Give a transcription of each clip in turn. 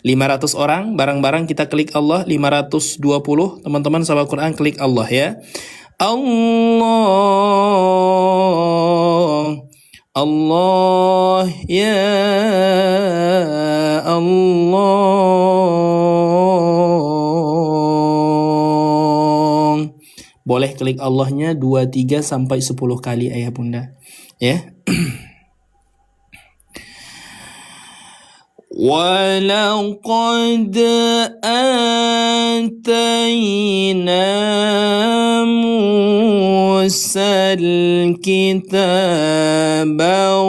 500 orang, barang-barang kita klik Allah. 520, teman-teman sama Quran klik Allah ya. Allah, Allah, ya Allah. Boleh klik Allahnya 2, 3, sampai 10 kali ayah bunda. Ya. وَلَقَدْ آتَيْنَا مُوسَى الْكِتَابَ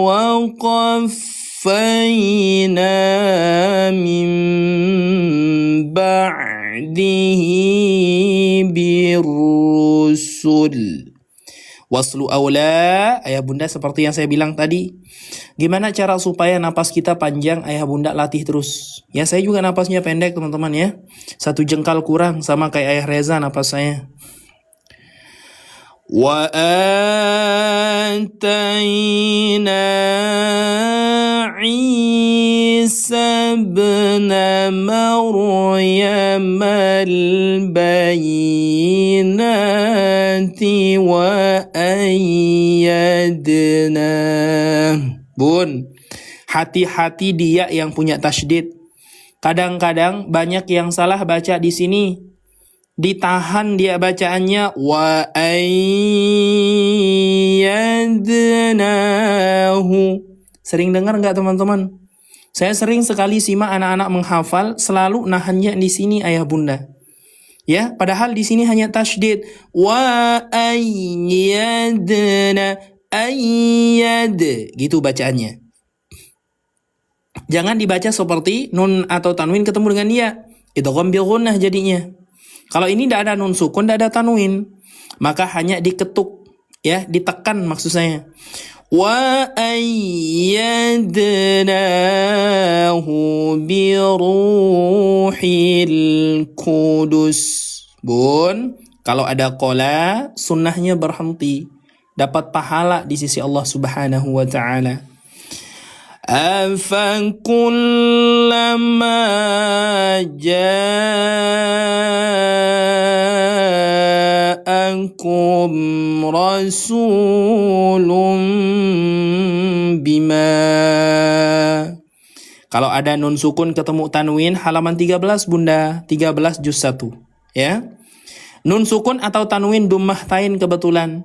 وَقَفَّيْنَا مِنْ بَعْدِهِ بِالرُّسُلِ. Waslu aula, ayah bunda seperti yang saya bilang tadi. Gimana cara supaya napas kita panjang? Ayah bunda latih terus. Ya saya juga napasnya pendek teman-teman ya. 1 jengkal kurang sama kayak ayah Reza napas saya. Wa atayna Isa ibn Maryam al-bayyinati wa ayyadnah. Bun, hati-hati dia yang punya tasydid. Kadang-kadang banyak yang salah baca di sini. Ditahan dia bacaannya wa ayyadnahu. Sering dengar nggak teman-teman? Saya sering sekali simak anak-anak menghafal selalu nahannya di sini ayah bunda. Ya, padahal di sini hanya tasydid. Wa ayyadna, ayyad, gitu bacaannya. Jangan dibaca seperti nun atau tanwin ketemu dengan dia. Idgham bil gunnah jadinya. Kalau ini tidak ada nun sukun, tidak ada tanwin, maka hanya diketuk, ya, ditekan maksud saya. Wa ayyadnahu bi ruhil qudus. Bun, kalau ada qala, sunnahnya berhenti, dapat pahala di sisi Allah Subhanahu wa taala. أَفَكُلَّمَا جَاءَكُمْ رَسُولٌ بِمَا. Kalau ada nun sukun ketemu tanwin, halaman 13 bunda, 13 juz 1 ya. Nun sukun atau tanwin dummah tain kebetulan.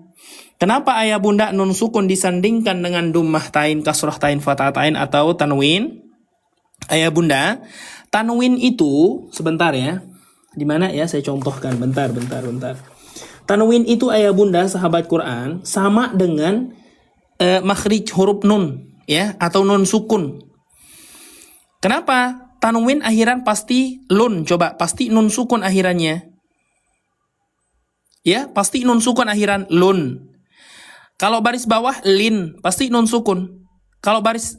Kenapa ayah bunda nun sukun disandingkan dengan dummah tain, kasrah tain, fathah tain atau tanwin? Ayah bunda, tanwin itu sebentar ya. Di mana ya saya contohkan, bentar. Tanwin itu ayah bunda sahabat Quran sama dengan makhrij huruf nun ya atau nun sukun. Kenapa? Tanwin akhiran pasti lun, coba pasti nun sukun akhirannya. Ya, pasti nun sukun akhiran lun. Kalau baris bawah lin, pasti nun sukun. Kalau baris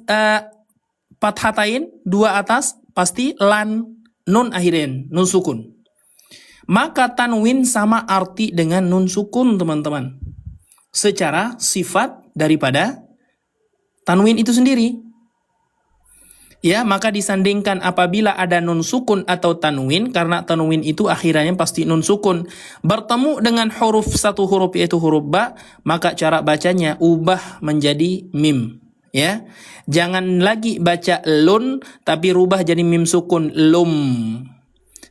fathatain, 2 atas, pasti lan, nun akhirin, nun sukun. Maka tanwin sama arti dengan nun sukun, teman-teman. Secara sifat daripada tanwin itu sendiri. Ya, maka disandingkan apabila ada nun sukun atau tanwin, karena tanwin itu akhirannya pasti nun sukun. Bertemu dengan satu huruf yaitu huruf ba, maka cara bacanya ubah menjadi mim. Ya, jangan lagi baca lun, tapi rubah jadi mim sukun, lum.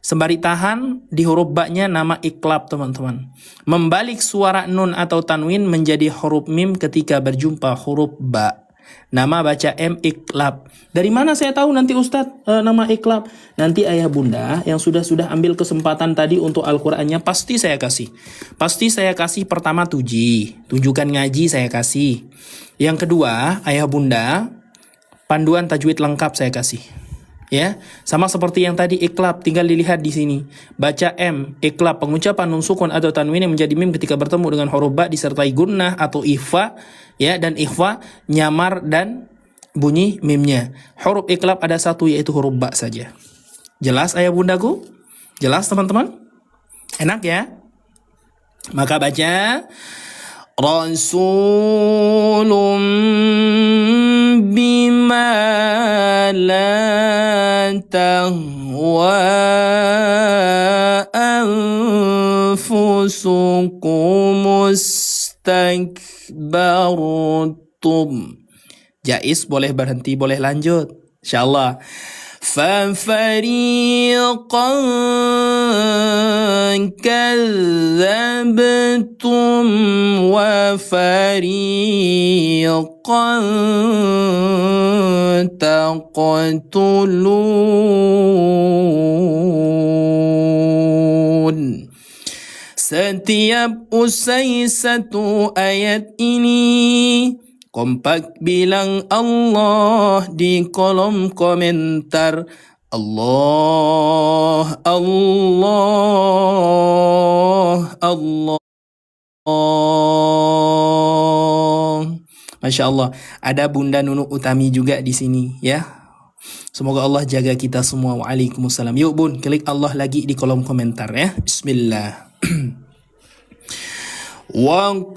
Sembari tahan di huruf ba-nya nama iklab teman-teman. Membalik suara nun atau tanwin menjadi huruf mim ketika berjumpa huruf ba. Nama baca iklab. Dari mana saya tahu nanti Ustadz nama iklab? Nanti ayah bunda yang sudah ambil kesempatan tadi untuk Al-Qur'annya pasti saya kasih. Pasti saya kasih pertama tunjukkan ngaji saya kasih. Yang kedua, ayah bunda panduan tajwid lengkap saya kasih. Ya, sama seperti yang tadi iklab, tinggal dilihat di sini. Baca iklab, pengucapan nun sukun atau tanwin yang menjadi mim ketika bertemu dengan huruf ba disertai gunnah atau ikhfa, ya, dan ikhfa nyamar dan bunyi mimnya. Huruf iklab ada satu yaitu huruf ba saja. Jelas ayah bundaku? Jelas teman-teman? Enak ya? Maka baca rasulun bima la tahwa anfusukum mustakbartum. Jais, boleh berhenti, boleh lanjut. Insyaallah. فَفَرِيقًا كَذَّبْتُمْ وَفَرِيقًا تَقْتُلُونَ. Setiap usai satu ayat ini, kompak bilang Allah di kolom komentar. Allah, Allah, Allah. Masya Allah. Ada Bunda Nunu Utami juga di sini ya. Semoga Allah jaga kita semua. Waalaikumsalam. Yuk Bun, klik Allah lagi di kolom komentar ya. Bismillah. وقالوا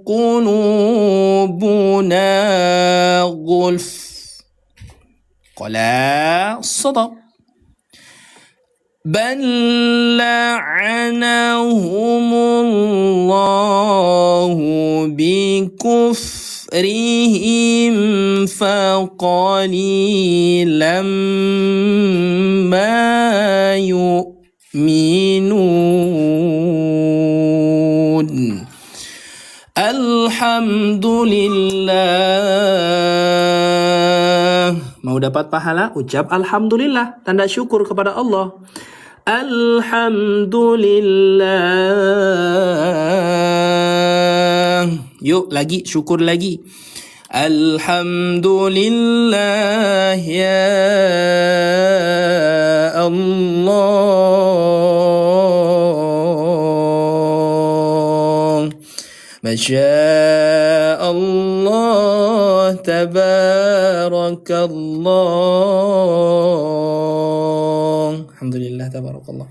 قلوبنا غلف قال صدق بل لعنهم الله بكفرهم فقليلا ما يؤمنون. Alhamdulillah. Mau dapat pahala? Ucap Alhamdulillah. Tanda syukur kepada Allah. Alhamdulillah. Yuk lagi, syukur lagi. Alhamdulillah ya Allah. Masya Allah, tabarakallah. Alhamdulillah, tabarakallah.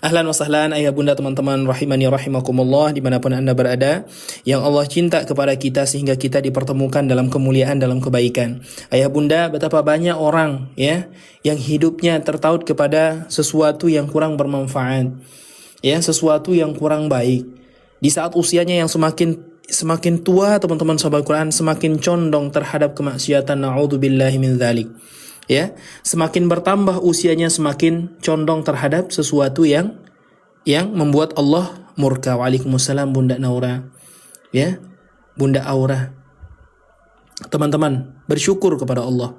Ahlan wa sahlan ayah bunda teman-teman rahimani rahimakumullah dimanapun anda berada, yang Allah cinta kepada kita sehingga kita dipertemukan dalam kemuliaan, dalam kebaikan. Ayah bunda, betapa banyak orang ya yang hidupnya tertaut kepada sesuatu yang kurang bermanfaat, ya, sesuatu yang kurang baik. Di saat usianya yang semakin tua, teman-teman sahabat Quran, semakin condong terhadap kemaksiatan. Na'udzubillahi min dzalik. Ya, semakin bertambah usianya, semakin condong terhadap sesuatu yang membuat Allah murka. Waalaikumsalam Bunda Naura. Ya, Bunda Aura. Teman-teman, bersyukur kepada Allah.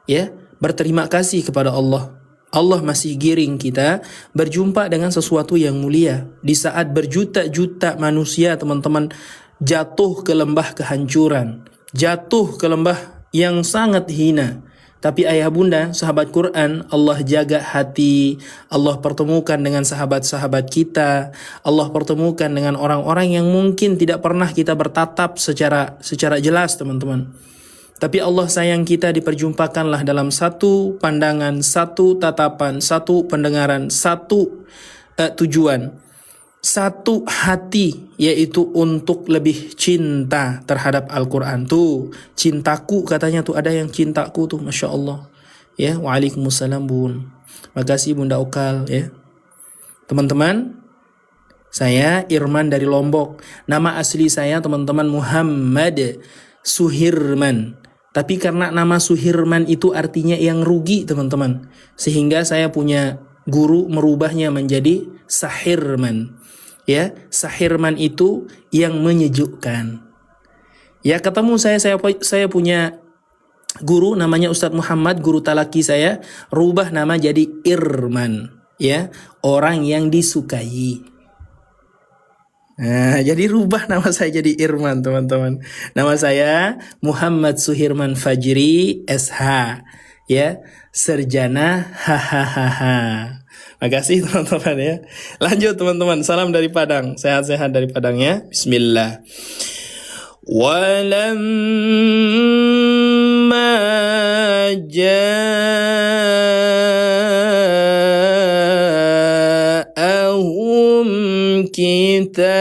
Ya, berterima kasih kepada Allah. Allah masih giring kita berjumpa dengan sesuatu yang mulia. Di saat berjuta-juta manusia, teman-teman, jatuh ke lembah kehancuran, jatuh ke lembah yang sangat hina. Tapi ayah bunda, sahabat Quran, Allah jaga hati, Allah pertemukan dengan sahabat-sahabat kita, Allah pertemukan dengan orang-orang yang mungkin tidak pernah kita bertatap secara jelas, teman-teman. Tapi Allah sayang kita, diperjumpakanlah dalam satu pandangan, satu tatapan, satu pendengaran, satu tujuan, satu hati, yaitu untuk lebih cinta terhadap Al-Quran. Tuh, cintaku katanya tuh, ada yang cintaku tuh, Masya Allah. Ya, waalaikumsalam Bun. Makasih Bunda Ukal ya. Teman-teman, saya Irman dari Lombok. Nama asli saya teman-teman Muhammad Suhirman. Tapi karena nama Suhirman itu artinya yang rugi teman-teman, sehingga saya punya guru merubahnya menjadi Sahirman. Ya, Sahirman itu yang menyejukkan. Ya, ketemu saya punya guru namanya Ustadz Muhammad, guru talaki saya, rubah nama jadi Irman, ya, orang yang disukai. Nah, jadi rubah nama saya jadi Irman, teman-teman. Nama saya Muhammad Suhirman Fajri SH, ya, Sarjana hahaha. Makasih teman-teman ya. Lanjut teman-teman, salam dari Padang, sehat-sehat dari Padang ya. Bismillah. Walamma ja'ahum kitabun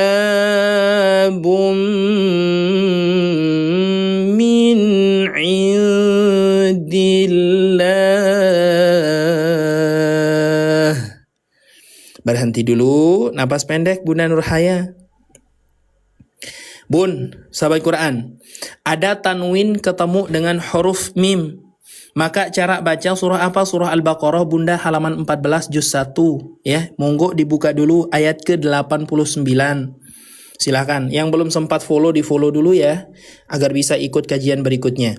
min indillah. Berhenti dulu, napas pendek Bunda Nurhaya. Bun, sahabat Quran, ada tanwin ketemu dengan huruf mim. Maka cara baca surah apa? Surah Al-Baqarah Bunda halaman 14 juz 1 ya. Monggo dibuka dulu ayat ke-89. Silakan. Yang belum sempat follow di-follow dulu ya agar bisa ikut kajian berikutnya.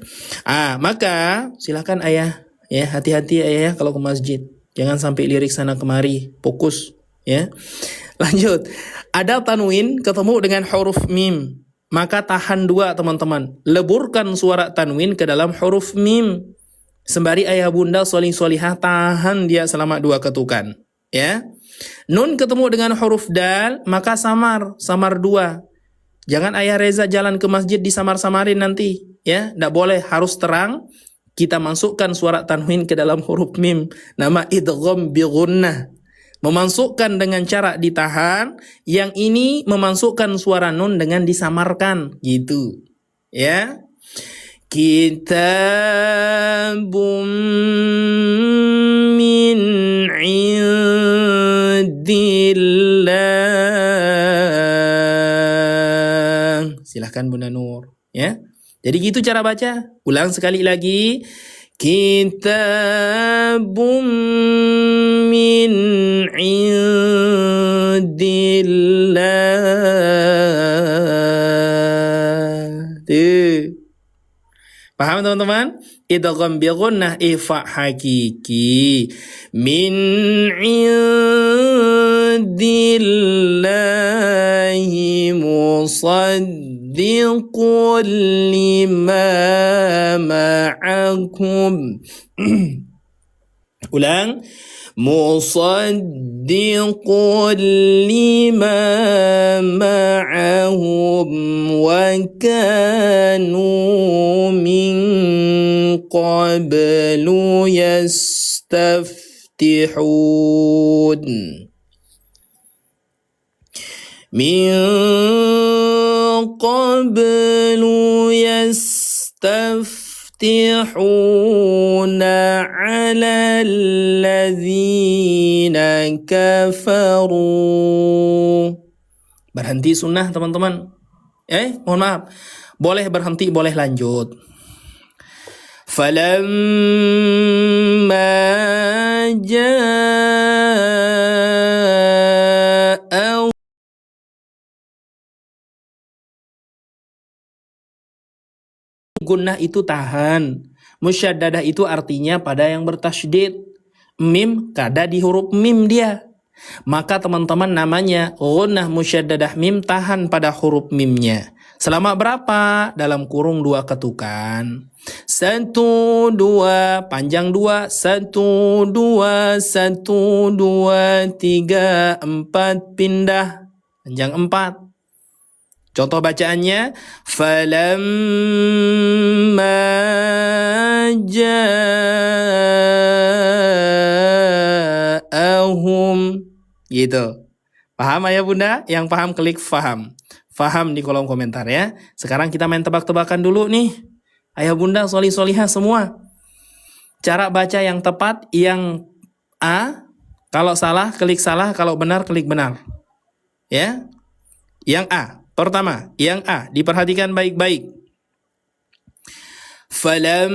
Maka silakan ayah ya, hati-hati ayah kalau ke masjid. Jangan sampai lirik sana kemari. Fokus ya. Lanjut. Ada tanwin ketemu dengan huruf mim. Maka tahan dua teman-teman. Leburkan suara tanwin ke dalam huruf mim. Sembari ayah bunda solih-solihah tahan dia selama 2 ketukan. Ya. Nun ketemu dengan huruf dal, maka samar 2. Jangan ayah Reza jalan ke masjid disamar-samarin nanti. Ya, tidak boleh, harus terang. Kita masukkan suara tanwin ke dalam huruf mim. Nama idgham bi gunnah. Memasukkan dengan cara ditahan, yang ini memasukkan suara nun dengan disamarkan, gitu. Ya. Kitabun min indillah. Silahkan Bunda Nur, ya. Jadi gitu cara baca. Ulang sekali lagi. Kitabun min indillah. Tuh. Paham teman-teman? Idgham bi gunnah ifa hakiki. Min indillahi musaddiqul lima ma'akum. Ulang. Musaddiqul lima ma'ahum wa kanu min qablu yastaftihun. Min qablu yastaftihuna ala alladzina kafaru. Berhenti sunnah teman-teman. Mohon maaf. Boleh berhenti, boleh lanjut. Falamma jaa gunnah itu tahan. Musyaddadah itu artinya pada yang bertasydid. Mim kada di huruf mim dia. Maka teman-teman namanya gunnah musyaddadah mim tahan pada huruf mimnya. Selama berapa? Dalam kurung 2 ketukan. 1, 2, panjang 2, 1, 2, 1, 2, 3, 4, pindah. Panjang 4. Contoh bacaannya, falamma ja'ahum, gitu. Paham ayah bunda? Yang paham klik paham. Paham di kolom komentar ya. Sekarang kita main tebak-tebakan dulu nih. Ayah bunda solih-solihah semua. Cara baca yang tepat, yang A. Kalau salah, klik salah. Kalau benar, klik benar. Ya. Yang A. Pertama, yang A, diperhatikan baik-baik. Falamma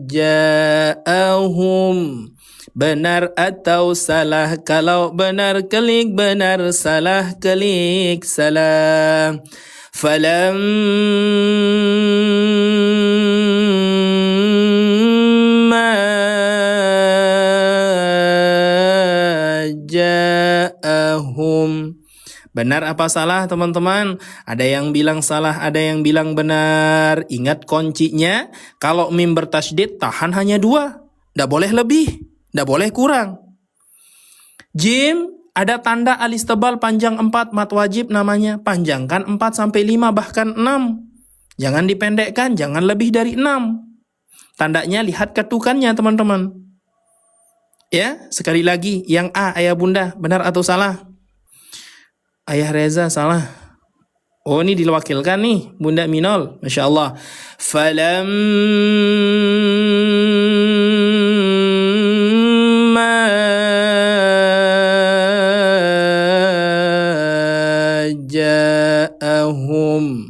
ja'ahum. Benar atau salah? Kalau benar, klik benar. Salah, klik salah. Ja'ahum. Benar apa salah teman-teman? Ada yang bilang salah, ada yang bilang benar. Ingat kuncinya, kalau mim bertasydid tahan hanya 2. Tidak boleh lebih, tidak boleh kurang. Jim ada tanda alis tebal panjang 4, mat wajib namanya. Panjangkan 4 sampai 5 bahkan 6. Jangan dipendekkan, jangan lebih dari 6. Tandanya lihat ketukannya teman-teman. Ya, sekali lagi yang A ayah bunda benar atau salah? Ayah Reza salah. Oh, ini diwakilkan nih Bunda Minol. Masya Allah. Falamma ja'ahum.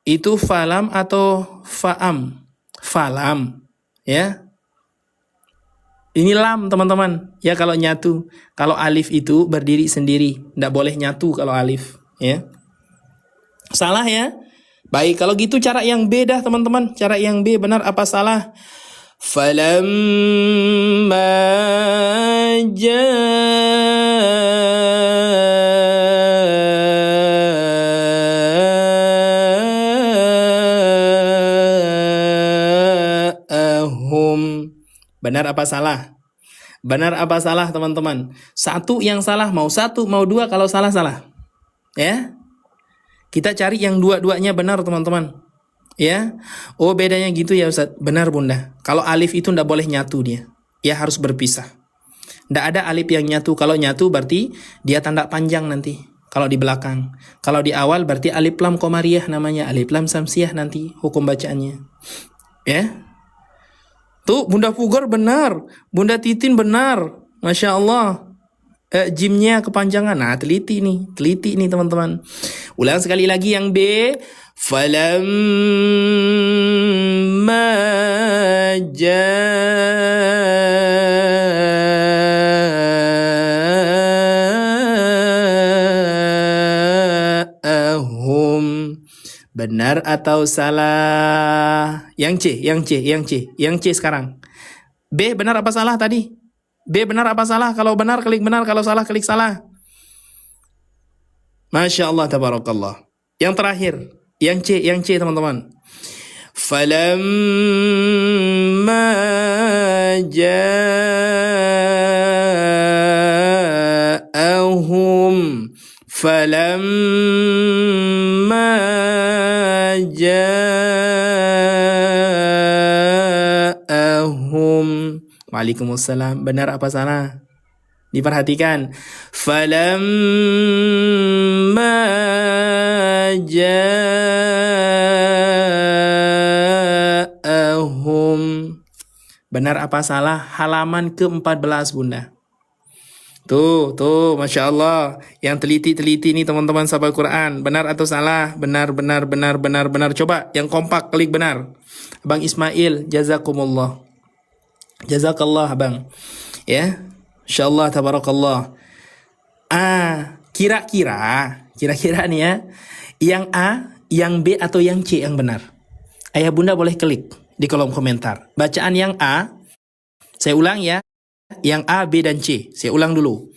Itu falam atau faam? Falam. Ya. Ini lam teman-teman. Ya kalau nyatu. Kalau alif itu berdiri sendiri. Tidak boleh nyatu kalau alif. Ya. Salah ya? Baik, kalau gitu cara yang B dah teman-teman. Cara yang B benar apa salah? Falamma ja'ahum. Benar apa salah? Benar apa salah teman-teman? Satu yang salah, mau satu, mau dua, kalau salah, salah. Ya? Kita cari yang dua-duanya benar teman-teman. Ya. Oh bedanya gitu ya Ustaz. Benar Bunda. Kalau alif itu ndak boleh nyatu dia. Ya harus berpisah. Ndak ada alif yang nyatu. Kalau nyatu berarti dia tanda panjang nanti. Kalau di belakang. Kalau di awal berarti alif lam qamariyah namanya. Alif lam samsiyah nanti hukum bacaannya. Ya. Tuh Bunda Pugar benar. Bunda Titin benar. Masya Allah. Jimnya kepanjangan. Nah, teliti nih teman-teman. Ulang sekali lagi yang B. Falamma ja'ahum. Benar atau salah? Yang C sekarang. B benar apa salah tadi? B benar apa salah? Kalau benar klik benar, kalau salah klik salah. Masya Allah, tabarakallah. Yang terakhir, yang C teman-teman. Falamma ja'ahum. Falamma ja'ahum. Waalaikumsalam. Benar apa salah? Diperhatikan. Falamma ja'ahum. Benar apa salah? Halaman ke-14 Bunda. Tuh, Masya Allah. Yang teliti-teliti nih teman-teman sahabat Quran. Benar atau salah? Benar. Coba yang kompak klik benar. Bang Ismail, jazakumullah. Jazakallah Bang. Ya. Insyaallah tabarakallah. Kira-kira nih ya. Yang A, yang B atau yang C yang benar? Ayah Bunda boleh klik di kolom komentar. Bacaan yang A, saya ulang ya. Yang A, B dan C. Saya ulang dulu.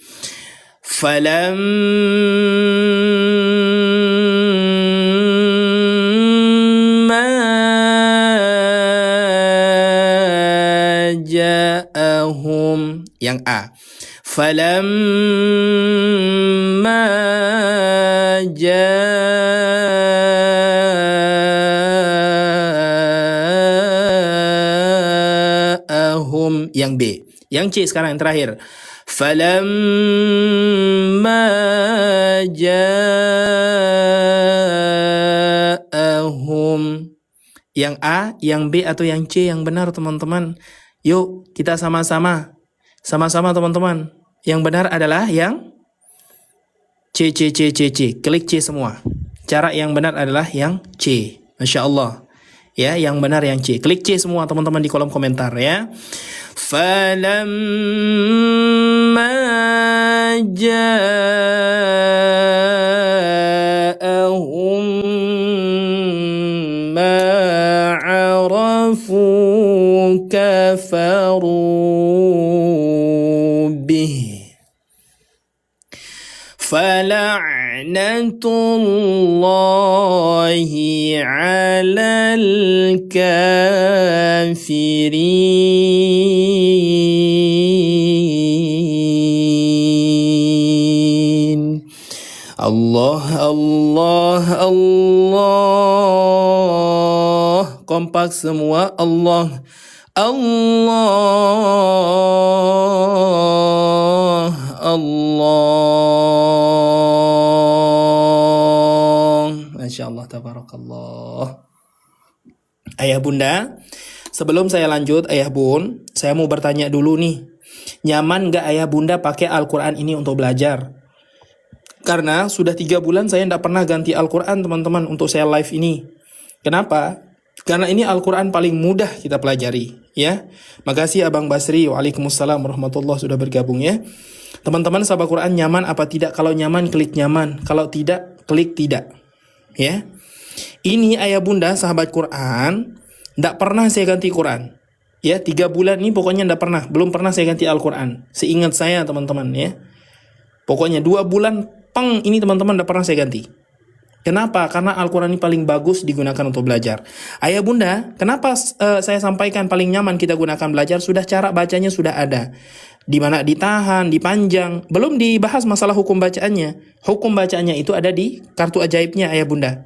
Ja'ahum. Yang A. Falamma ja'ahum. Yang B. Yang C sekarang yang terakhir. Falamma ja'ahum. Yang A, yang B atau yang C yang benar teman-teman? Yuk kita sama-sama teman-teman. Yang benar adalah yang C. Klik C semua. Cara yang benar adalah yang C. Masya Allah. Ya, yang benar yang C. Klik C semua teman-teman di kolom komentar ya. Falamma ja'ahum ma'arafu kafaru bih. Fala'natullahi 'alal kafirin. Allah, Allah, Allah. Kompak semua. Allah, Allah, Allah. Masya Allah, tabarakallah. Ayah bunda, sebelum saya lanjut, ayah bun, saya mau bertanya dulu nih. Nyaman gak ayah bunda pakai Al-Quran ini untuk belajar? Karena sudah 3 bulan saya tidak pernah ganti Al-Quran teman-teman untuk saya live ini. Kenapa? Karena ini Al-Quran paling mudah kita pelajari. Ya, makasih Abang Basri. Waalaikumsalam warahmatullahi sudah bergabung ya. Teman-teman sahabat Quran nyaman apa tidak? Kalau nyaman klik nyaman, kalau tidak klik tidak. Ya, ini ayah bunda sahabat Quran, tidak pernah saya ganti Quran. Ya, 3 bulan ini pokoknya tidak pernah, belum pernah saya ganti Al-Quran. Seingat saya teman-teman ya. Pokoknya 2 bulan peng ini teman-teman tidak pernah saya ganti. Kenapa? Karena Al-Quran ini paling bagus digunakan untuk belajar. Ayah bunda, kenapa saya sampaikan paling nyaman kita gunakan belajar? Sudah cara bacanya sudah ada. Di mana ditahan, dipanjang. Belum dibahas masalah hukum bacaannya. Hukum bacaannya itu ada di kartu ajaibnya ayah bunda.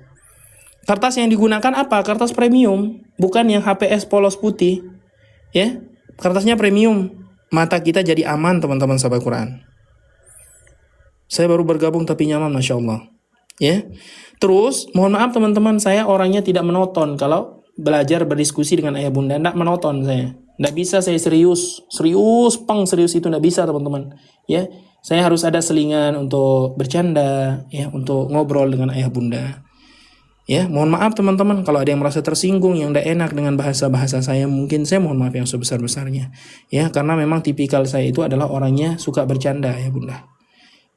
Kertas yang digunakan apa? Kertas premium. Bukan yang HPS polos putih. Ya, kertasnya premium. Mata kita jadi aman teman-teman sahabat Quran. Saya baru bergabung tapi nyaman, Masya Allah. Ya. Terus, mohon maaf teman-teman, saya orangnya tidak menonton. Kalau belajar berdiskusi dengan ayah bunda, tidak menonton saya. Tidak bisa saya serius itu tidak bisa teman-teman. Ya, saya harus ada selingan untuk bercanda, ya, untuk ngobrol dengan ayah bunda. Ya, mohon maaf teman-teman kalau ada yang merasa tersinggung, yang tidak enak dengan bahasa-bahasa saya, mungkin saya mohon maaf yang sebesar-besarnya. Ya, karena memang tipikal saya itu adalah orangnya suka bercanda ya bunda.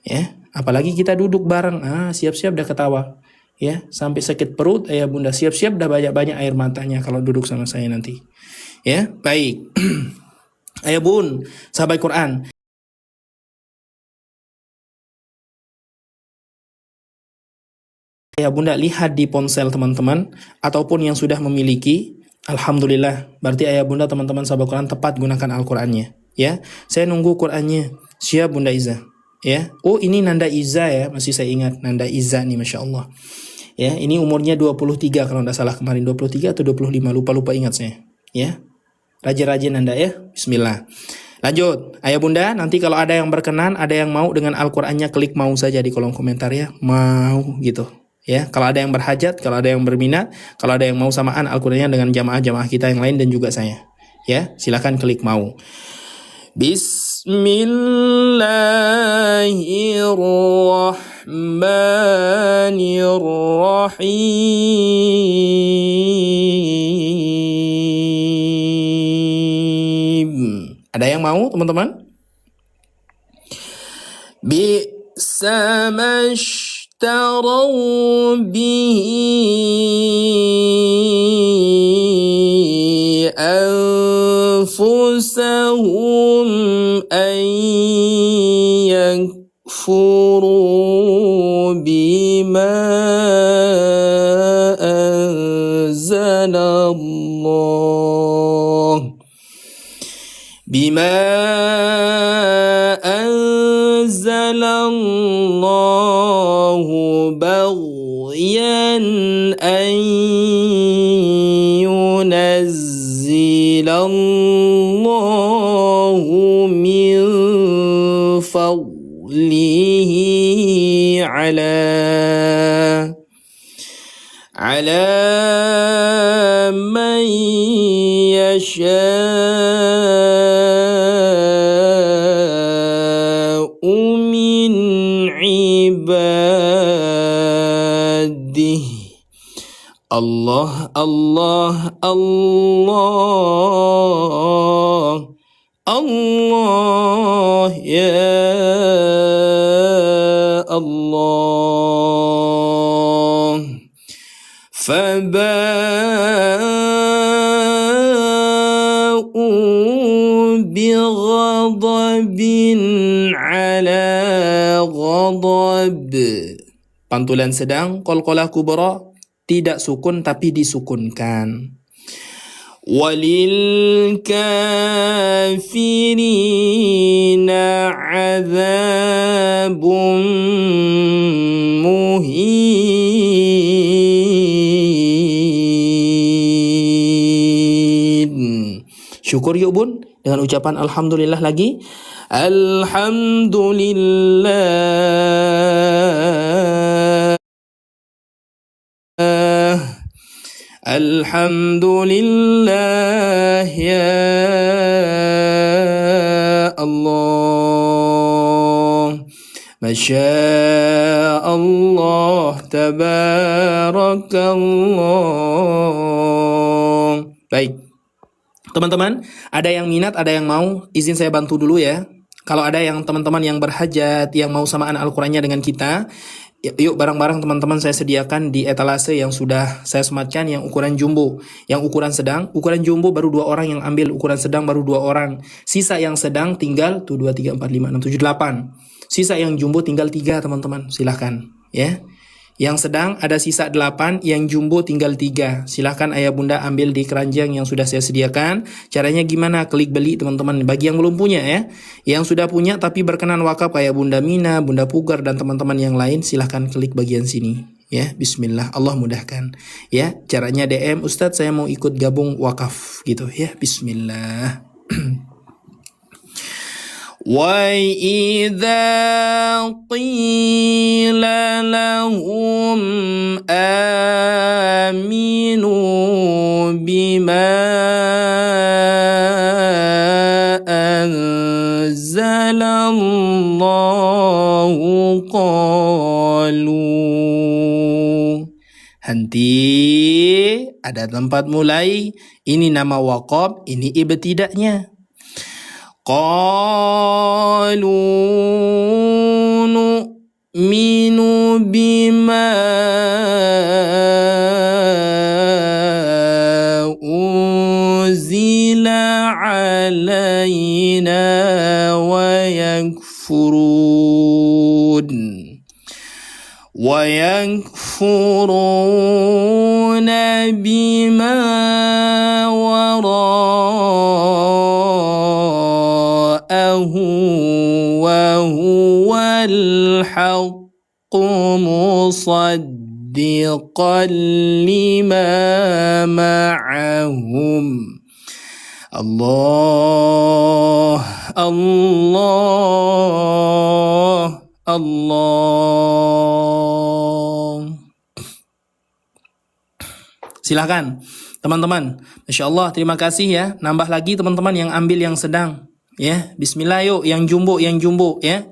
Ya, apalagi kita duduk bareng, siap-siap dah ketawa. Ya, sampai sakit perut ayah bunda, siap-siap dah banyak-banyak air matanya kalau duduk sama saya nanti. Ya, baik. Ayah bun, sahabat Quran. Ayah bunda lihat di ponsel teman-teman ataupun yang sudah memiliki, alhamdulillah, berarti ayah bunda teman-teman sahabat Quran tepat gunakan Al-Qur'annya. Ya, saya nunggu Qur'annya. Siap Bunda Iza. Ya, oh ini Nanda Iza ya, masih saya ingat Nanda Iza nih, Masya Allah. Ya, ini umurnya 23 kalau tidak salah kemarin, 23 atau 25, lupa ingat saya. Ya, rajin-rajin Nanda ya, bismillah. Lanjut, ayah bunda, nanti kalau ada yang berkenan, ada yang mau dengan Al-Qur'annya, klik mau saja di kolom komentar ya, mau gitu. Ya, kalau ada yang berhajat, kalau ada yang berminat, kalau ada yang mau samaan Al-Qur'annya dengan jamaah-jamaah kita yang lain dan juga saya. Ya, silakan klik mau. Bismillahirrahmanirrahim. Ada yang mau teman-teman? Bi'sa mashtarau bihi anfusahum an yakfuru bima anzalallah بما أنزل الله بغيا أن ينزل الله من فضله على من يشاء من عباده. الله الله الله الله يا الله. فباءوا بغضب على غضب. Pantulan sedang, qalqalah kubra, tidak sukun tapi disukunkan. وَلِلْكَافِرِينَ عَذَابٌ muhin. Syukur yuk bun dengan ucapan alhamdulillah lagi. Alhamdulillah. Alhamdulillah ya Allah. Masya Allah, tabarakallah. Baik, teman-teman, ada yang minat, ada yang mau, izin saya bantu dulu ya. Kalau ada yang teman-teman yang berhajat, yang mau samaan Al-Qurannya dengan kita, yuk barang-barang teman-teman saya sediakan di etalase yang sudah saya sematkan, yang ukuran jumbo, yang ukuran sedang. Ukuran jumbo baru 2 orang yang ambil, ukuran sedang baru 2 orang. Sisa yang sedang tinggal tuh 2, 3, 4, 5, 6, 7, 8. Sisa yang jumbo tinggal 3 teman-teman, silahkan ya. Yang sedang ada sisa 8, yang jumbo tinggal 3. Silahkan ayah bunda ambil di keranjang yang sudah saya sediakan. Caranya gimana? Klik beli teman-teman. Bagi yang belum punya ya. Yang sudah punya tapi berkenan wakaf kayak Bunda Mina, Bunda Pugar, dan teman-teman yang lain, silahkan klik bagian sini. Ya, bismillah, Allah mudahkan. Ya, caranya DM, Ustadz saya mau ikut gabung wakaf gitu ya. Bismillah. وَإِذَا قِيلَ لَهُمْ آمِنُوا بِمَا أَنزَلَ اللَّهُ قَالُوا. Henti, ada tempat mulai. Ini nama waqaf, ini ibtida'nya. قالوا نؤمن بما أنزل علينا ويكفرون بما وراءه وهو الحق مصدقا لما معهم. Allah, Allah, Allah. Silahkan teman-teman. Masya Allah, terima kasih ya. Nambah lagi teman-teman yang ambil yang sedang. Ya, bismillah yuk, yang jumbo ya.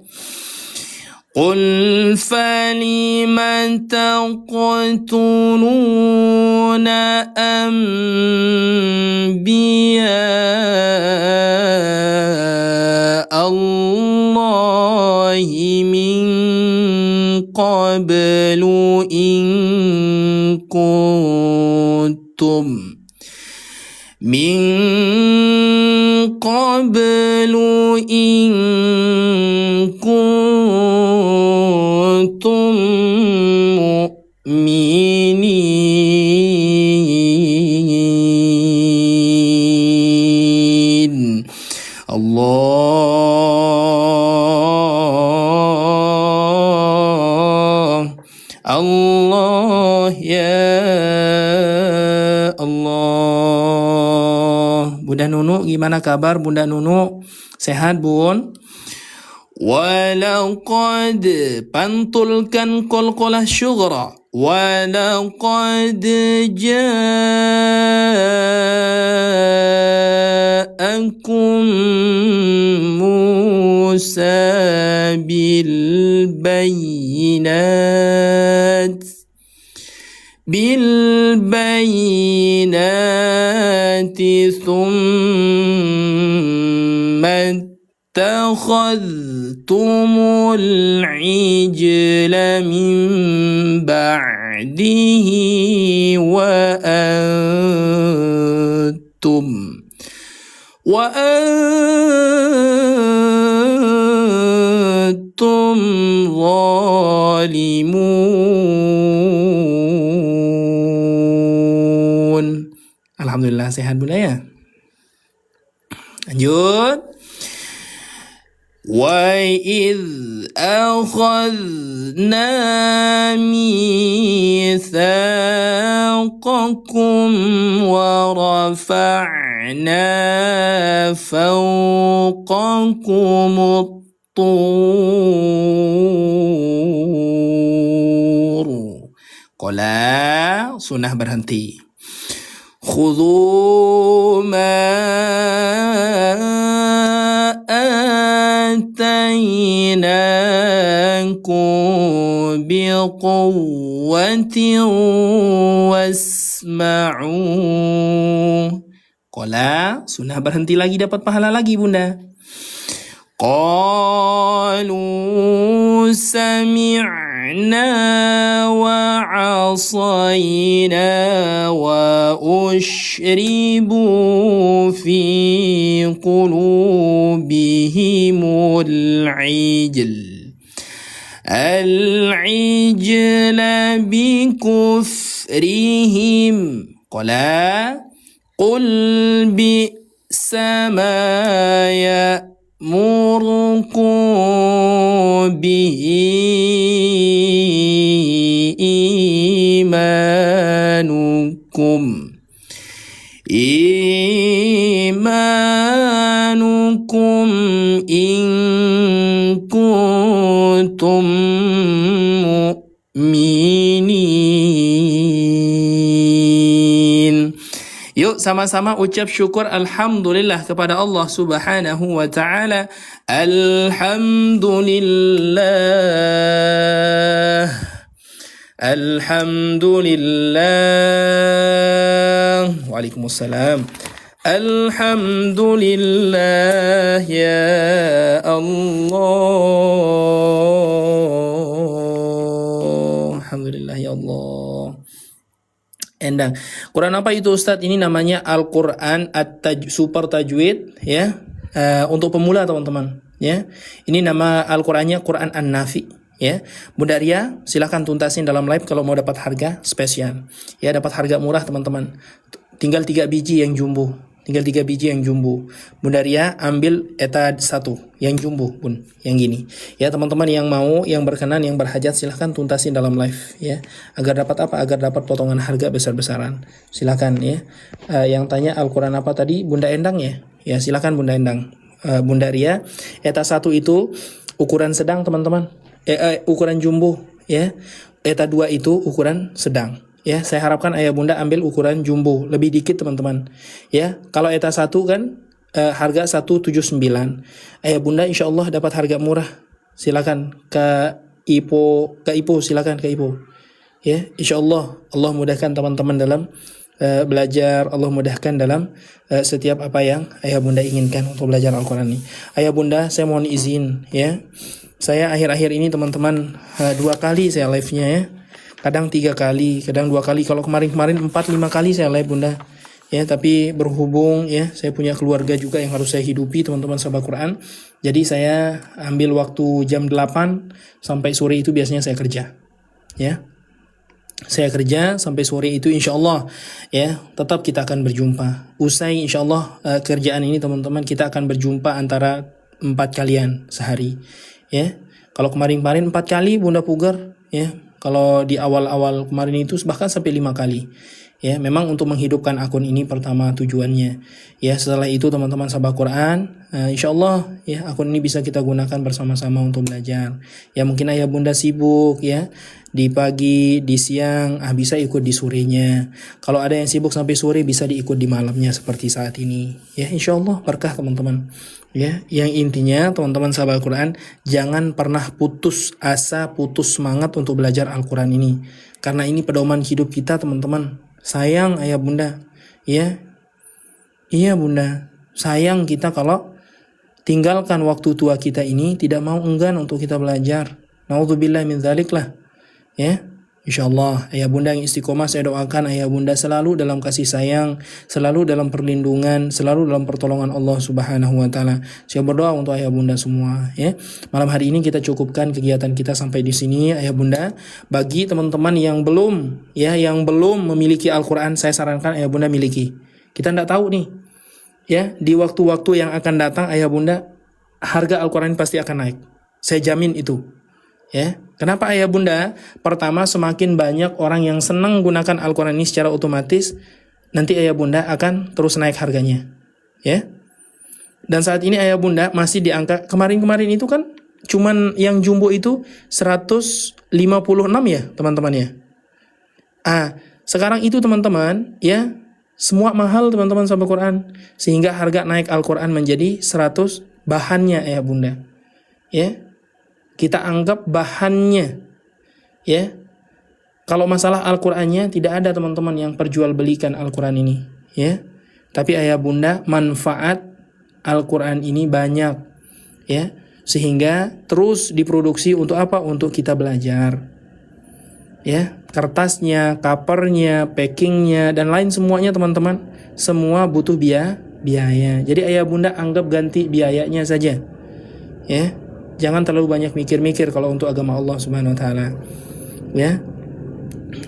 قل فلم تقتلون أنبياء الله من قبل إن كنتم مؤمنين. Allah ya Allah. Bunda Nunu, gimana kabar Bunda Nunu? Sehat Bun? Walaqad, pantulkan qalqalah syughra. Walaqad ja'akum Musa bil bayinat thumma اتخذتم العجل من بعده وأنتم ظالمون. Alhamdulillah sehat bunda ya. Lanjut. وَإِذْ أَخَذْنَا مِيثَاقَكُمْ وَرَفَعْنَا فَوْقَكُمُ الطُّورَ. Qala, sunnah berhenti. Khudhu ma atainakum biquwwatin wasma'u. Qala, sunnah berhenti lagi, dapat pahala lagi bunda. Qalu sami'na wa 'asayna wa ushribu fi qulubihimul 'ijl al-'ijla bikufrihim. Qala qul bi'sa ma ya'murukum bihi imanukum in kuntum mu'minin. Yuk sama-sama ucap syukur alhamdulillah kepada Allah Subhanahu wa taala. Alhamdulillah. Alhamdulillah. Waalaikumsalam. Alhamdulillah ya Allah. Alhamdulillah ya Allah. Endang. Quran apa itu Ustadz? Ini namanya Al-Quran Super Tajwid ya. Untuk pemula teman-teman ya. Ini nama Al-Qurannya Quran An-Nafi ya. Bunda Ria silahkan tuntasin dalam live kalau mau dapat harga spesial. Ya, dapat harga murah teman-teman. Tinggal 3 biji yang jumbo. Bunda Ria ambil eta 1 yang jumbo pun, yang gini. Ya teman-teman yang mau, yang berkenan, yang berhajat silahkan tuntasin dalam live ya. Agar dapat apa? Agar dapat potongan harga besar-besaran. Silahkan ya. Yang tanya Al-Quran apa tadi? Bunda Endang ya. Ya silahkan Bunda Endang. Bunda Ria, eta 1 itu ukuran sedang teman-teman. Ukuran jumbo ya. Eta 2 itu ukuran sedang. Ya, saya harapkan ayah bunda ambil ukuran jumbo, lebih dikit teman-teman. Ya, kalau eta 1 kan harga 179. Ayah bunda insya Allah dapat harga murah. Silakan ke Ipo silakan ke Ipo. Ya, insya Allah Allah mudahkan teman-teman dalam belajar, Allah mudahkan dalam setiap apa yang ayah bunda inginkan untuk belajar Al-Quran ini. Ayah bunda, saya mohon izin ya. Saya akhir-akhir ini teman-teman 2 kali saya live-nya ya. Kadang 3 kali, kadang 2 kali. Kalau kemarin 4-5 kali saya live bunda. Ya, tapi berhubung ya saya punya keluarga juga yang harus saya hidupi teman-teman sahabat Quran. Jadi saya ambil waktu jam 8 sampai sore itu biasanya saya kerja. Ya. Saya kerja sampai sore itu insya Allah ya tetap kita akan berjumpa. Usai insya Allah kerjaan ini teman-teman kita akan berjumpa antara 4 kalian sehari. Ya. Kalau kemarin 4 kali bunda pugar ya. Kalau di awal-awal kemarin itu bahkan sampai 5 kali. Ya, memang untuk menghidupkan akun ini pertama tujuannya. Ya, setelah itu teman-teman sahabat Quran, insyaallah ya akun ini bisa kita gunakan bersama-sama untuk belajar. Ya, mungkin ayah bunda sibuk ya di pagi, di siang, bisa ikut di sorenya. Kalau ada yang sibuk sampai sore bisa diikut di malamnya seperti saat ini. Ya, insyaallah berkah teman-teman. Ya, yang intinya teman-teman sahabat Al-Quran jangan pernah putus asa, putus semangat untuk belajar Al-Quran ini. Karena ini pedoman hidup kita teman-teman. Sayang ayah bunda, ya, iya bunda. Sayang kita kalau tinggalkan waktu tua kita ini tidak mau enggan untuk kita belajar. Naudzubillah min dzalik lah, ya. Insyaallah ayah bunda yang istiqomah saya doakan ayah bunda selalu dalam kasih sayang, selalu dalam perlindungan, selalu dalam pertolongan Allah Subhanahu wa taala. Saya berdoa untuk ayah bunda semua ya. Malam hari ini kita cukupkan kegiatan kita sampai di sini ayah bunda. Bagi teman-teman yang belum memiliki Al-Qur'an, saya sarankan ayah bunda miliki. Kita tidak tahu nih, ya, di waktu-waktu yang akan datang ayah bunda, harga Al-Quran pasti akan naik. Saya jamin itu. Ya, kenapa ayah bunda? Pertama, semakin banyak orang yang senang gunakan Al-Quran ini secara otomatis, nanti ayah bunda akan terus naik harganya. Ya. Dan saat ini ayah bunda masih di angka, kemarin-kemarin itu kan cuman yang jumbo itu 156 ya teman-teman ya. Sekarang itu teman-teman ya, semua mahal teman-teman sahabat Quran, sehingga harga naik Al-Quran menjadi 100 bahannya ayah bunda. Ya. Kita anggap bahannya, ya. Kalau masalah Al-Qur'annya tidak ada teman-teman yang perjualbelikan Al-Qur'an ini, ya. Tapi ayah bunda, manfaat Al-Qur'an ini banyak, ya. Sehingga terus diproduksi untuk apa? Untuk kita belajar. Ya, kertasnya, covernya, packingnya, dan lain semuanya teman-teman, semua butuh biaya. Jadi ayah bunda anggap ganti biayanya saja, ya. Jangan terlalu banyak mikir-mikir kalau untuk agama Allah Subhanahu wa taala. Ya.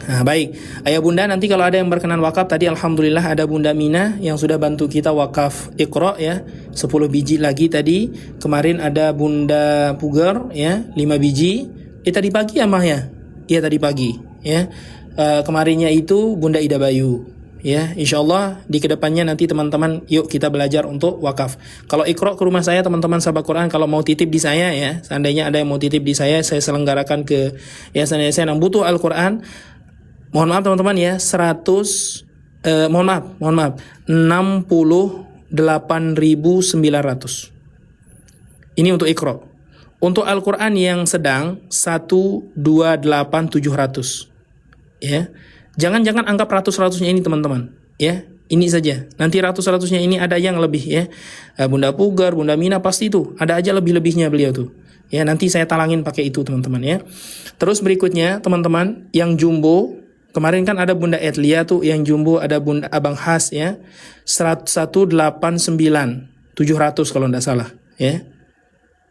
Nah, baik. Ayah bunda, nanti kalau ada yang berkenan wakaf, tadi alhamdulillah ada Bunda Mina yang sudah bantu kita wakaf Iqra ya, 10 biji lagi tadi. Kemarin ada Bunda Pugar ya, 5 biji. Tadi pagi ya Mah ya? Iya tadi pagi ya. Kemarinnya itu Bunda Ida Bayu. Ya, insyaallah di kedepannya nanti teman-teman yuk kita belajar untuk wakaf. Kalau Iqra ke rumah saya teman-teman sahabat Quran, kalau mau titip di saya ya, seandainya ada yang mau titip di saya selenggarakan ke yayasan yang butuh Al-Quran. Mohon maaf teman-teman ya, 68.900. Ini untuk Iqra. Untuk Al-Quran yang sedang 128.700. Ya. Jangan anggap ratus-ratusnya ini teman-teman, ya. Ini saja. Nanti ratus-ratusnya ini ada yang lebih ya. Bunda Pugar, Bunda Mina pasti itu ada aja lebih-lebihnya beliau tuh. Ya, nanti saya talangin pakai itu teman-teman ya. Terus berikutnya teman-teman yang jumbo, kemarin kan ada Bunda Etlia tuh yang jumbo, ada Bunda Abang Has ya. 189.700 kalau enggak salah, ya.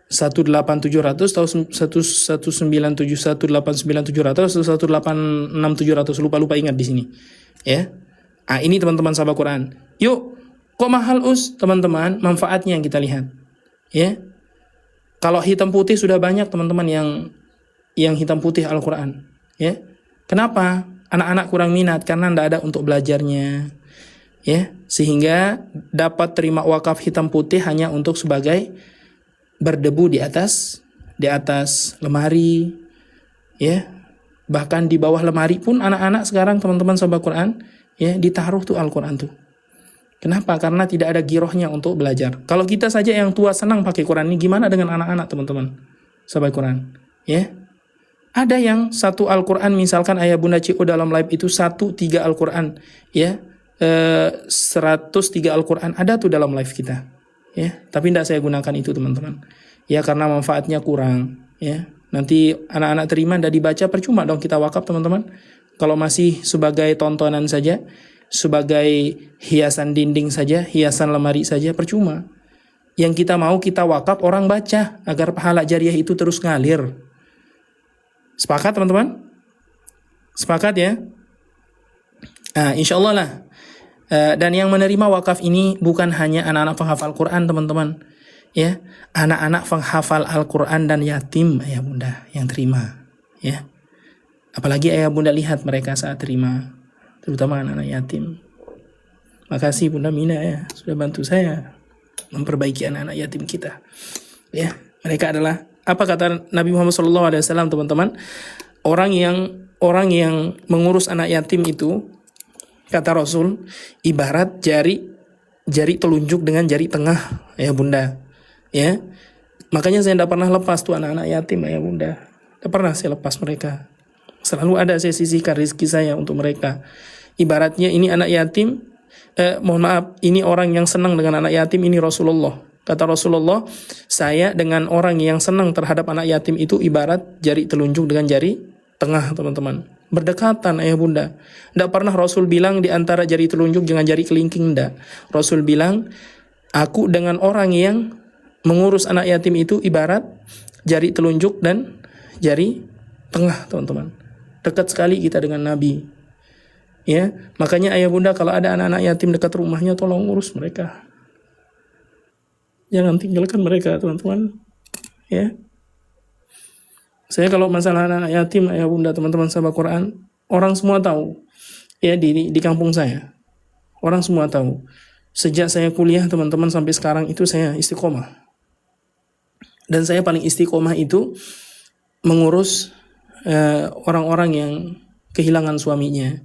18700 atau 1971 189.700 atau 186.700, lupa ingat di sini ya. Ini teman-teman sahabat Quran, yuk kok mahal teman-teman, manfaatnya yang kita lihat ya. Kalau hitam putih sudah banyak teman-teman yang hitam putih Al-Quran ya. Kenapa? Anak-anak kurang minat karena tidak ada untuk belajarnya ya, sehingga dapat terima wakaf hitam putih hanya untuk sebagai berdebu di atas lemari ya. Bahkan di bawah lemari pun anak-anak sekarang teman-teman sahabat Quran ya, ditaruh tuh Al-Quran tuh. Kenapa? Karena tidak ada girohnya untuk belajar. Kalau kita saja yang tua senang pakai Quran ini, gimana dengan anak-anak teman-teman sahabat Quran ya. Ada yang satu Al-Quran, misalkan ayah bunda Ciko dalam live itu 103 Al-Quran ya, 103 Al-Quran ada tuh dalam live kita ya, tapi tidak saya gunakan itu teman-teman ya, karena manfaatnya kurang ya. Nanti anak-anak terima tidak dibaca, percuma dong kita wakaf teman-teman. Kalau masih sebagai tontonan saja, sebagai hiasan dinding saja, hiasan lemari saja, percuma. Yang kita mau kita wakaf orang baca agar pahala jariah itu terus ngalir. Sepakat teman-teman? Sepakat ya? Insyaallah lah. Dan yang menerima wakaf ini bukan hanya anak-anak penghafal Quran teman-teman ya, anak-anak penghafal Al-Quran dan yatim ayah bunda yang terima ya. Apalagi ayah bunda lihat mereka saat terima, terutama anak-anak yatim. Makasih Bunda Mina ya, sudah bantu saya memperbaiki anak-anak yatim kita ya. Mereka adalah, apa kata Nabi Muhammad SAW teman-teman, orang yang mengurus anak yatim itu, kata Rasul, ibarat jari telunjuk dengan jari tengah ya bunda ya. Makanya saya tidak pernah lepas tuh anak-anak yatim ya bunda, tidak pernah saya lepas mereka. Selalu ada saya sisihkan rezeki saya untuk mereka. Ibaratnya ini anak yatim, ini orang yang senang dengan anak yatim, ini Rasulullah. Kata Rasulullah, saya dengan orang yang senang terhadap anak yatim itu ibarat jari telunjuk dengan jari tengah teman-teman. Berdekatan ayah bunda. Tidak pernah Rasul bilang di antara jari telunjuk dengan jari kelingking, tidak. Rasul bilang, aku dengan orang yang mengurus anak yatim itu ibarat jari telunjuk dan jari tengah teman-teman. Dekat sekali kita dengan Nabi Ya, makanya ayah bunda kalau ada anak-anak yatim dekat rumahnya tolong urus mereka. Jangan tinggalkan mereka, teman-teman. Ya. Saya kalau masalah anak-anak yatim, ayah bunda, teman-teman sahabat Quran, orang semua tahu. Ya, di kampung saya. Orang semua tahu. Sejak saya kuliah, teman-teman, sampai sekarang itu saya istiqomah. Dan saya paling istiqomah itu mengurus orang-orang yang kehilangan suaminya.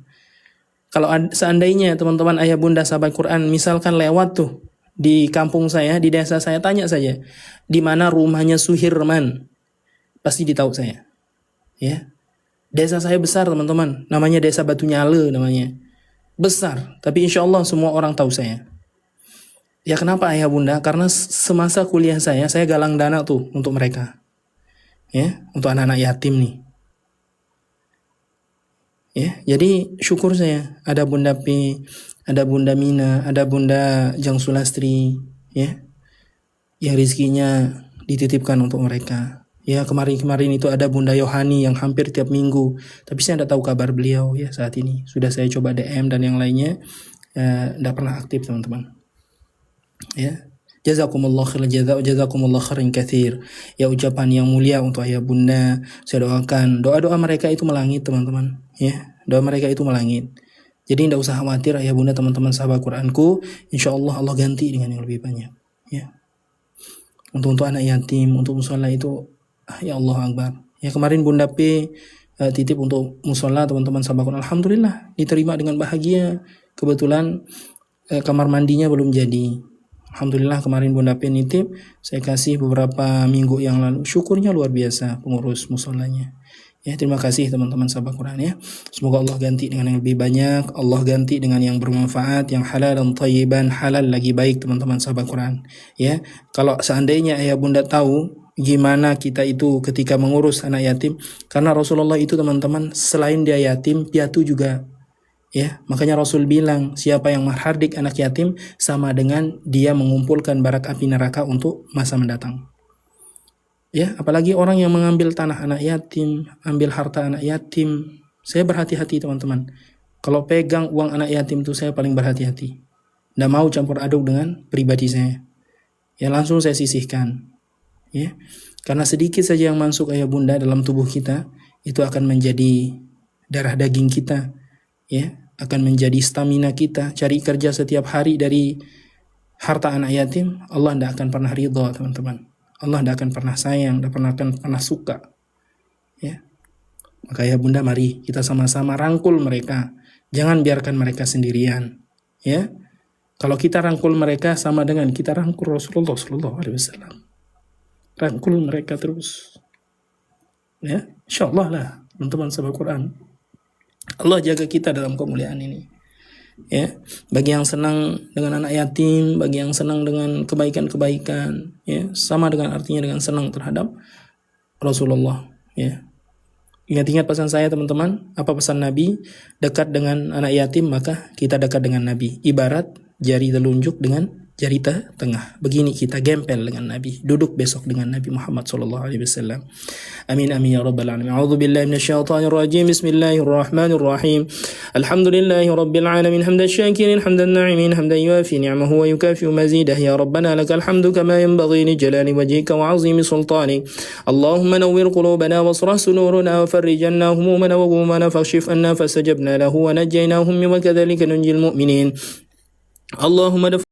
Kalau seandainya teman-teman ayah bunda sahabat Quran misalkan lewat tuh di kampung saya, di desa saya, tanya saja di mana rumahnya Suhirman, pasti ditahu saya. Ya, desa saya besar teman-teman, namanya Desa Batu Nyale namanya, besar. Tapi insya Allah semua orang tahu saya. Ya kenapa ayah bunda? Karena semasa kuliah saya galang dana tuh untuk mereka. Ya, untuk anak-anak yatim nih. Ya, jadi syukur saya ada Bunda P, ada Bunda Mina, ada Bunda Jang Sulastri, ya, yang rizkinya dititipkan untuk mereka. Ya, kemarin-kemarin itu ada Bunda Yohani yang hampir tiap minggu, tapi saya tidak tahu kabar beliau ya saat ini. Sudah saya coba DM dan yang lainnya, tidak pernah aktif teman-teman. Ya, jazakumullah khair jaza, jazakumullah khairan katsir. Ya, ucapan yang mulia untuk ayah bunda. Saya doakan doa-doa mereka itu melangit teman-teman. Ya, doa mereka itu melangit. Jadi tidak usah khawatir ayah bunda teman-teman sahabat Quranku. Insya Allah Allah ganti dengan yang lebih banyak. Ya, untuk anak yatim, untuk musola itu, ya Allah Akbar. Ya kemarin Bunda P titip untuk musola teman-teman sahabat Quran. Alhamdulillah diterima dengan bahagia. Kebetulan kamar mandinya belum jadi. Alhamdulillah kemarin Bunda P nitip, saya kasih beberapa minggu yang lalu. Syukurnya luar biasa pengurus musolanya. Ya, terima kasih teman-teman sahabat Quran ya. Semoga Allah ganti dengan yang lebih banyak, Allah ganti dengan yang bermanfaat, yang halal dan thayyiban, halal lagi baik teman-teman sahabat Quran. Ya, kalau seandainya ayah bunda tahu gimana kita itu ketika mengurus anak yatim, karena Rasulullah itu teman-teman selain dia yatim, piatu juga. Ya, makanya Rasul bilang siapa yang menghardik anak yatim sama dengan dia mengumpulkan barak api neraka untuk masa mendatang. Ya, apalagi orang yang mengambil tanah anak yatim, ambil harta anak yatim. Saya berhati-hati teman-teman. Kalau pegang uang anak yatim itu saya paling berhati-hati. Nggak mau campur aduk dengan pribadi saya. Ya langsung saya sisihkan. Ya, karena sedikit saja yang masuk ayah bunda dalam tubuh kita itu akan menjadi darah daging kita. Ya, akan menjadi stamina kita, cari kerja setiap hari dari harta anak yatim. Allah tidak akan pernah ridha teman-teman. Allah tidak akan pernah sayang, tidak akan pernah suka. Ya, maka ya bunda mari kita sama-sama rangkul mereka. Jangan biarkan mereka sendirian. Ya, kalau kita rangkul mereka sama dengan kita rangkul Rasulullah SAW. Rangkul mereka terus. Ya, insya Allah lah teman-teman sahabat Quran. Allah jaga kita dalam kemuliaan ini. Ya, bagi yang senang dengan anak yatim, bagi yang senang dengan kebaikan-kebaikan, ya, sama dengan artinya dengan senang terhadap Rasulullah, ya. Ingat-ingat pesan saya teman-teman, apa pesan Nabi? Dekat dengan anak yatim maka kita dekat dengan Nabi. Ibarat jari telunjuk dengan jari tengah. Begini kita gempel dengan Nabi, duduk besok dengan Nabi Muhammad SAW. Amin amin ya rabbal alamin. A'udzu billahi minasyaitonir rajim. Bismillahirrahmanirrahim. Alhamdulillahi rabbil alamin hamdan syakirin hamdan na'imin hamdan yuafi ni'amahu wa yukafi mazidah ya rabbana lakal hamdu kama yanbaghi li jalali wajhika wa 'azimi sultanik. Allahumma nawwir qulubana wasrah sunurana wa farrij 'anna humumana wa ghumana fakhshif anna fastajabna lahu wa najjaynahum wa kadhalika nunjil mu'minin. Allahumma